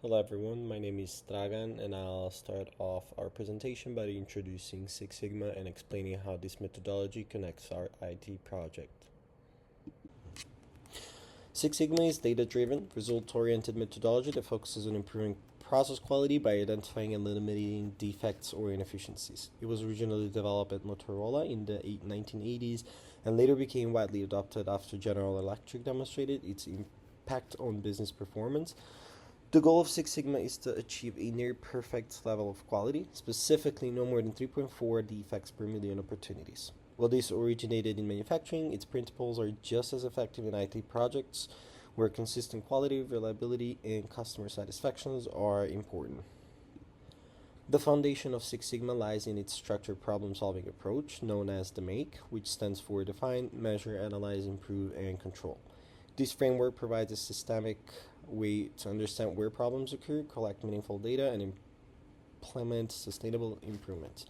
Hello everyone, my name is Dragan and I'll start off our presentation by introducing Six Sigma and explaining how this methodology connects our IT project. Six Sigma is data-driven, result-oriented methodology that focuses on improving process quality by identifying and eliminating defects or inefficiencies. It was originally developed at Motorola in the 1980s and later became widely adopted after General Electric demonstrated its impact on business performance. The goal of Six Sigma is to achieve a near perfect level of quality, specifically no more than 3.4 defects per million opportunities. While this originated in manufacturing, its principles are just as effective in IT projects, where consistent quality, reliability, and customer satisfactions are important. The foundation of Six Sigma lies in its structured problem solving approach, known as the MAKE, which stands for Define, Measure, Analyze, Improve, and Control. This framework provides a systemic way to understand where problems occur, collect meaningful data, and implement sustainable improvements.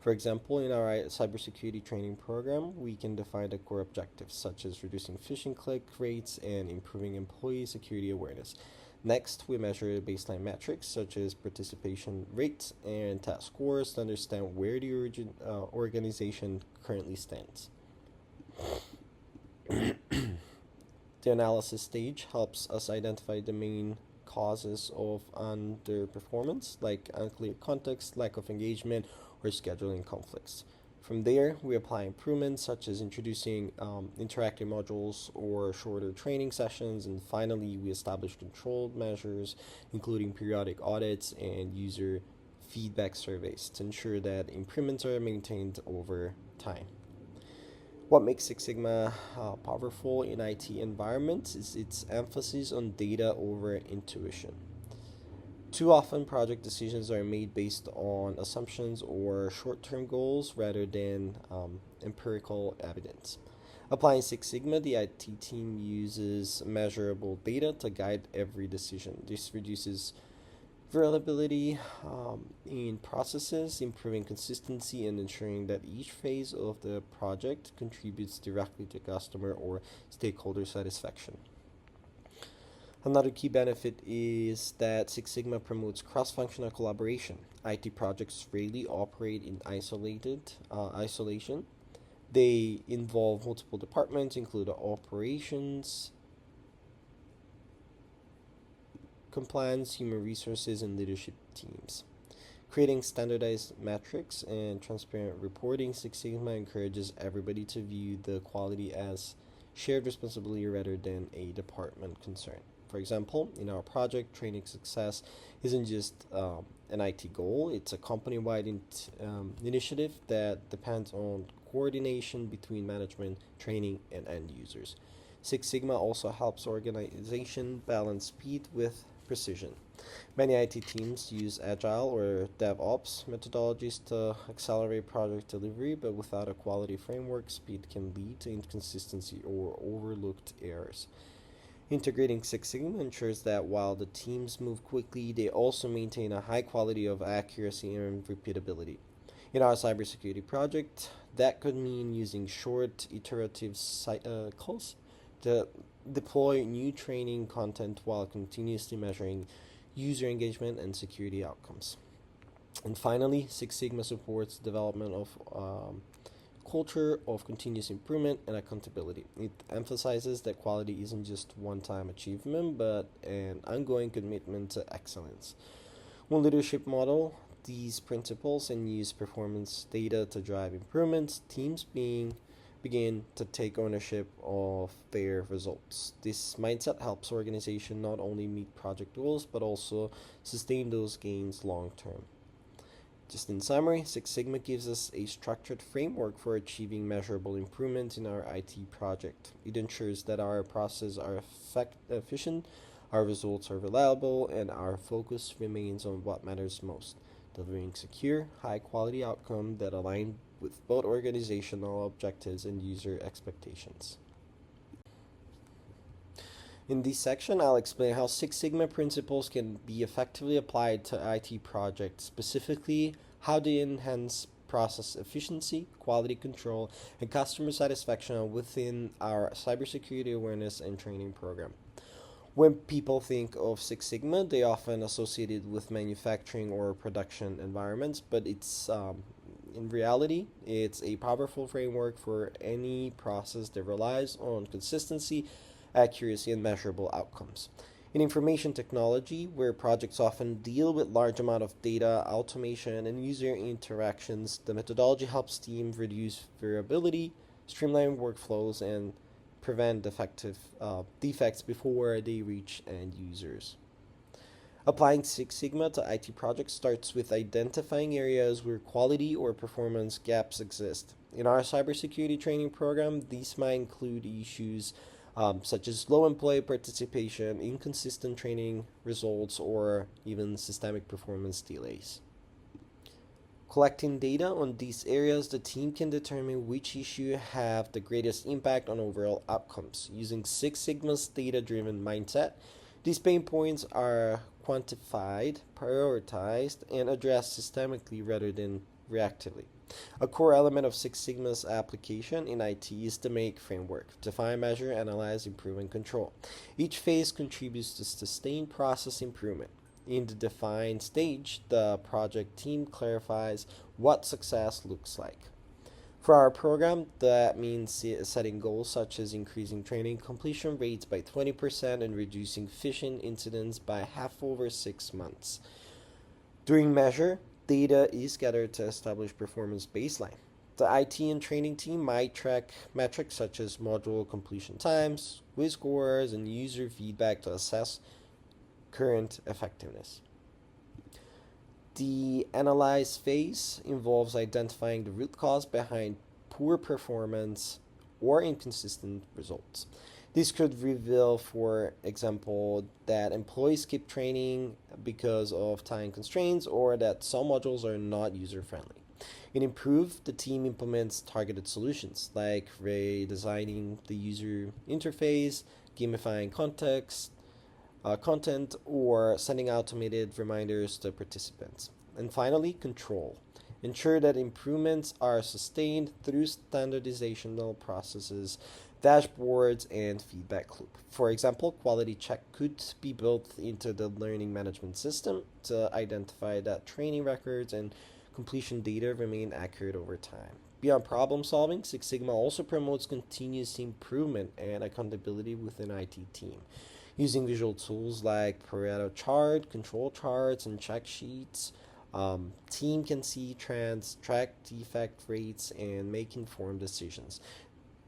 For example, in our cybersecurity training program, we can define the core objectives such as reducing phishing click rates and improving employee security awareness. Next, we measure baseline metrics such as participation rates and task scores to understand where the organization currently stands. The analysis stage helps us identify the main causes of underperformance, like unclear context, lack of engagement, or scheduling conflicts. From there, we apply improvements such as introducing interactive modules or shorter training sessions, and finally, we establish controlled measures, including periodic audits and user feedback surveys to ensure that improvements are maintained over time. What makes Six Sigma powerful in IT environments is its emphasis on data over intuition. Too often, project decisions are made based on assumptions or short term goals rather than empirical evidence. Applying Six Sigma, the IT team uses measurable data to guide every decision. This reduces reliability in processes, improving consistency, and ensuring that each phase of the project contributes directly to customer or stakeholder satisfaction. Another key benefit is that Six Sigma promotes cross-functional collaboration. IT projects rarely operate in isolation. They involve multiple departments, including operations, compliance, human resources, and leadership teams. Creating standardized metrics and transparent reporting, Six Sigma encourages everybody to view the quality as shared responsibility rather than a department concern. For example, in our project, training success isn't just an IT goal, it's a company wide initiative that depends on coordination between management, training, and end users. Six Sigma also helps organization balance speed with precision. Many IT teams use agile or DevOps methodologies to accelerate project delivery, but without a quality framework, speed can lead to inconsistency or overlooked errors. Integrating Six Sigma ensures that while the teams move quickly, they also maintain a high quality of accuracy and repeatability. In our cybersecurity project, that could mean using short, iterative cycles to deploy new training content while continuously measuring user engagement and security outcomes. And finally, Six Sigma supports development of culture of continuous improvement and accountability. It emphasizes that quality isn't just one-time achievement, but an ongoing commitment to excellence. One leadership model these principles and use performance data to drive improvements, teams begin to take ownership of their results. This mindset helps organizations not only meet project goals but also sustain those gains long term. Just in summary, Six Sigma gives us a structured framework for achieving measurable improvements in our IT project. It ensures that our processes are efficient, our results are reliable, and our focus remains on what matters most, delivering secure, high quality outcomes that align with both organizational objectives and user expectations. In this section, I'll explain how Six Sigma principles can be effectively applied to IT projects, specifically how they enhance process efficiency, quality control, and customer satisfaction within our cybersecurity awareness and training program. When people think of Six Sigma, they often associate it with manufacturing or production environments, but in reality, it's a powerful framework for any process that relies on consistency, accuracy, and measurable outcomes. In information technology, where projects often deal with large amount of data, automation, and user interactions, the methodology helps teams reduce variability, streamline workflows, and prevent defects before they reach end users. Applying Six Sigma to IT projects starts with identifying areas where quality or performance gaps exist. In our cybersecurity training program, these might include issues such as low employee participation, inconsistent training results, or even systemic performance delays. Collecting data on these areas, the team can determine which issue have the greatest impact on overall outcomes. Using Six Sigma's data-driven mindset, these pain points are quantified, prioritized, and addressed systemically rather than reactively. A core element of Six Sigma's application in IT is the MAKE framework: define, measure, analyze, improve, and control. Each phase contributes to sustained process improvement. In the define stage, the project team clarifies what success looks like. For our program, that means setting goals such as increasing training completion rates by 20% and reducing phishing incidents by half over 6 months. During measure, data is gathered to establish performance baseline. The IT and training team might track metrics such as module completion times, quiz scores, and user feedback to assess current effectiveness. The analyze phase involves identifying the root cause behind poor performance or inconsistent results. This could reveal, for example, that employees skip training because of time constraints or that some modules are not user friendly. In Improve, the team implements targeted solutions like redesigning the user interface, gamifying content, or sending automated reminders to participants. And finally, control. Ensure that improvements are sustained through standardizational processes, dashboards, and feedback loop. For example, quality check could be built into the learning management system to identify that training records and completion data remain accurate over time. Beyond problem solving, Six Sigma also promotes continuous improvement and accountability within IT team. Using visual tools like Pareto chart, control charts, and check sheets, team can see trends, track defect rates, and make informed decisions.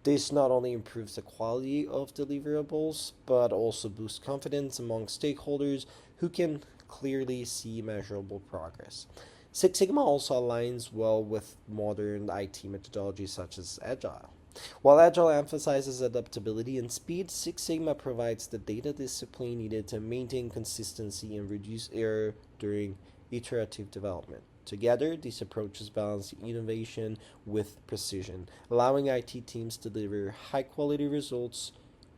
This not only improves the quality of deliverables, but also boosts confidence among stakeholders who can clearly see measurable progress. Six Sigma also aligns well with modern IT methodologies such as Agile. While Agile emphasizes adaptability and speed, Six Sigma provides the data discipline needed to maintain consistency and reduce error during iterative development. Together, these approaches balance innovation with precision, allowing IT teams to deliver high-quality results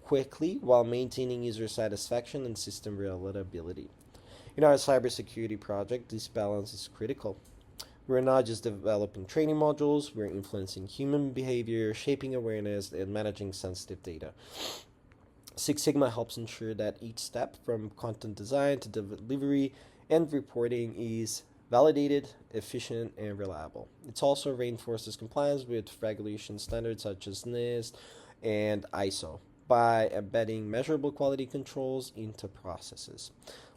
quickly while maintaining user satisfaction and system reliability. In our cybersecurity project, this balance is critical. We're not just developing training modules, we're influencing human behavior, shaping awareness, and managing sensitive data. Six Sigma helps ensure that each step, from content design to delivery and reporting, is validated, efficient, and reliable. It also reinforces compliance with regulation standards such as NIST and ISO by embedding measurable quality controls into processes.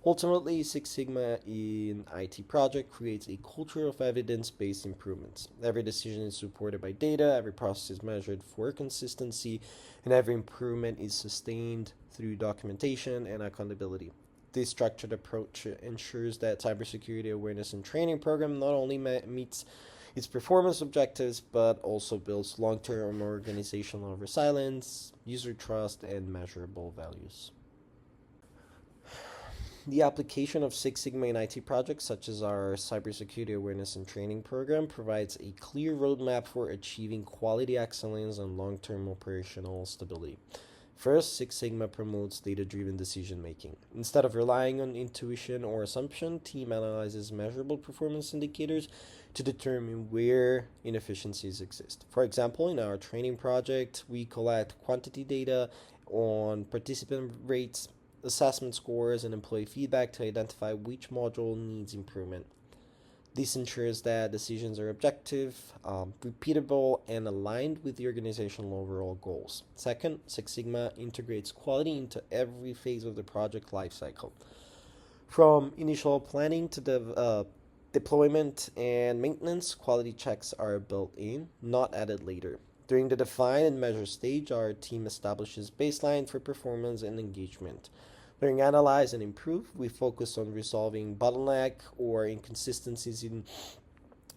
Ultimately, Six Sigma in IT project creates a culture of evidence-based improvements. Every decision is supported by data, every process is measured for consistency, and every improvement is sustained through documentation and accountability. This structured approach ensures that cybersecurity awareness and training program not only meets its performance objectives, but also builds long-term organizational resilience, user trust, and measurable values. The application of Six Sigma in IT projects, such as our cybersecurity awareness and training program, provides a clear roadmap for achieving quality excellence and long-term operational stability. First, Six Sigma promotes data-driven decision-making. Instead of relying on intuition or assumption, team analyzes measurable performance indicators to determine where inefficiencies exist. For example, in our training project, we collect quantity data on participant rates, assessment scores, and employee feedback to identify which module needs improvement. This ensures that decisions are objective, repeatable, and aligned with the organizational overall goals. Second, Six Sigma integrates quality into every phase of the project lifecycle. From initial planning to deployment and maintenance, quality checks are built in, not added later. During the define and measure stage, our team establishes baseline for performance and engagement. During analyze and improve, we focus on resolving bottleneck or inconsistencies in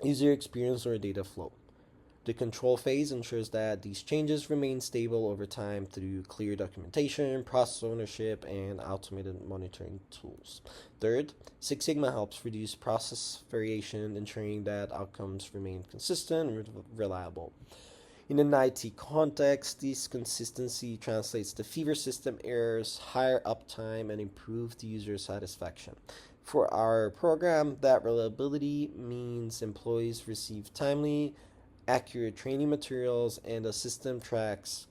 user experience or data flow. The control phase ensures that these changes remain stable over time through clear documentation, process ownership, and automated monitoring tools. Third, Six Sigma helps reduce process variation, ensuring that outcomes remain consistent and reliable. In an IT context, this consistency translates to fewer system errors, higher uptime, and improved user satisfaction. For our program, that reliability means employees receive timely, accurate training materials, and the system tracks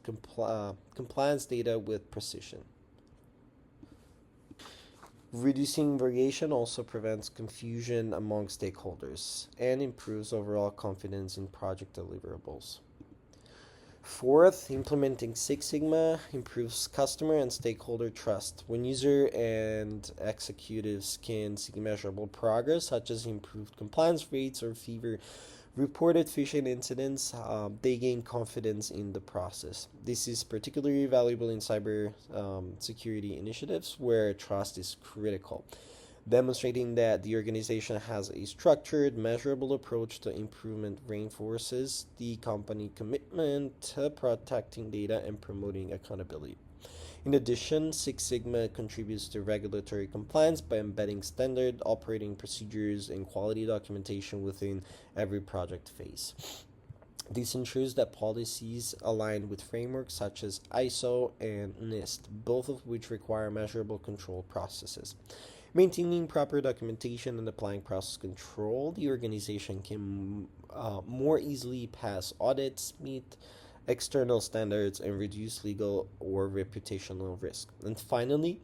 compliance data with precision. Reducing variation also prevents confusion among stakeholders and improves overall confidence in project deliverables. Fourth, implementing Six Sigma improves customer and stakeholder trust. When user and executives can see measurable progress, such as improved compliance rates or fewer reported phishing incidents, they gain confidence in the process. This is particularly valuable in cyber security initiatives where trust is critical, demonstrating that the organization has a structured, measurable approach to improvement reinforces the company commitment to protecting data and promoting accountability. In addition, Six Sigma contributes to regulatory compliance by embedding standard operating procedures and quality documentation within every project phase. This ensures that policies align with frameworks such as ISO and NIST, both of which require measurable control processes. Maintaining proper documentation and applying process control, the organization can more easily pass audits, meet external standards, and reduce legal or reputational risk. And finally,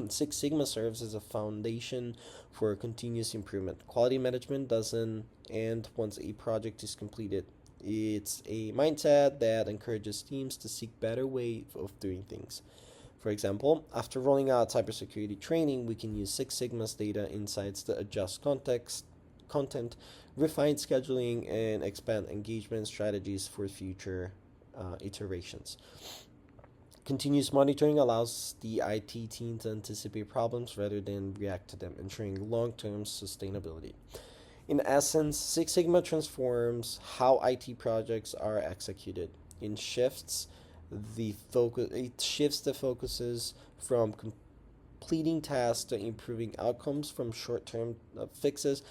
Six Sigma serves as a foundation for continuous improvement. Quality management doesn't end once a project is completed. It's a mindset that encourages teams to seek better ways of doing things. For example, after rolling out cybersecurity training, we can use Six Sigma's data insights to adjust content, refine scheduling, and expand engagement strategies for future iterations. Continuous monitoring allows the IT team to anticipate problems rather than react to them, ensuring long-term sustainability. In essence, Six Sigma transforms how IT projects are executed. It shifts the focuses from completing tasks to improving outcomes, from short-term fixes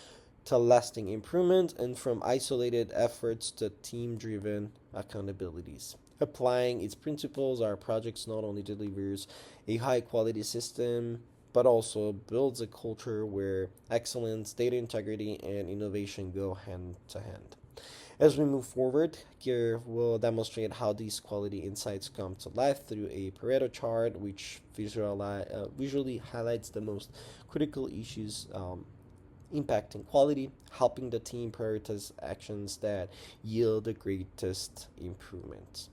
to lasting improvement, and from isolated efforts to team-driven accountabilities. Applying its principles, our projects not only delivers a high-quality system, but also builds a culture where excellence, data integrity, and innovation go hand to hand. As we move forward, here we'll demonstrate how these quality insights come to life through a Pareto chart, which visually highlights the most critical issues impacting quality, helping the team prioritize actions that yield the greatest improvements.